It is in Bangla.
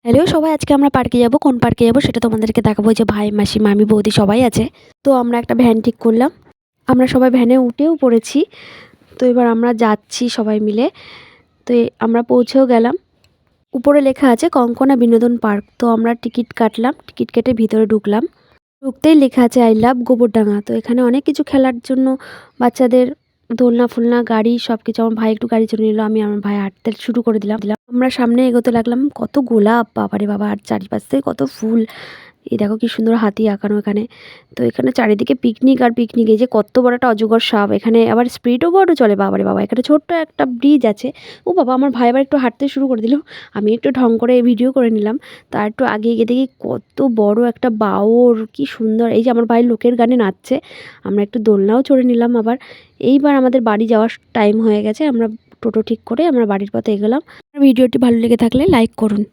হ্যালো সবাই, আজকে আমরা পার্কে যাব। কোন পার্কে যাব সেটা তোমাদেরকে দেখাবো। যে ভাই, মাসি, মামি, বৌদি সবাই আছে। তো আমরা একটা ভ্যান ঠিক করলাম। আমরা সবাই ভ্যানে উঠেও পড়েছি। তো এবার আমরা যাচ্ছি সবাই মিলে। তো আমরা পৌঁছেও গেলাম। উপরে লেখা আছে কঙ্কনা বিনোদন পার্ক। তো আমরা টিকিট কাটলাম, টিকিট কেটে ভিতরে ঢুকলাম। ঢুকতেই লেখা আছে আই লাভ গোবরডাঙ্গা। তো এখানে অনেক কিছু খেলার জন্য বাচ্চাদের দোলনা ফুলনা গাড়ি সব কিছু। আমার ভাই একটু গাড়ি চলে নিল, আমি আমার ভাই হাঁটতে শুরু করে দিলাম। আমরা সামনে এগোতে লাগলাম। কত গোলাপ, বাবারে বাবা! আর চারিপাশ থেকে কত ফুল। এই দেখো কি সুন্দর হাতি আঁকানো এখানে। তো এখানে চারিদিকে পিকনিক আর পিকনিক। এই যে কত বড় একটা অজগর সাপ, এখানে আবার স্পিডও বোটও চলে, বাবারে বাবা! এখানে ছোট্ট একটা ব্রিজ আছে। ও বাবা, আমার ভাই আবার একটু হাঁটতে শুরু করে দিল। আমি একটু ঢং করে ভিডিও করে নিলাম। তার একটু আগে গিয়ে দেখি কত বড় একটা বাওর, কি সুন্দর। এই যে আমার ভাই লোকের গানে নাচছে। আমরা একটু দোলনাও চড়ে নিলাম আবার। এইবার আমাদের বাড়ি যাওয়ার টাইম হয়ে গেছে। আমরা টোটো ঠিক করে আমরা বাড়ির পথে এগোলাম। ভিডিওটি ভালো লেগে থাকলে লাইক করুন।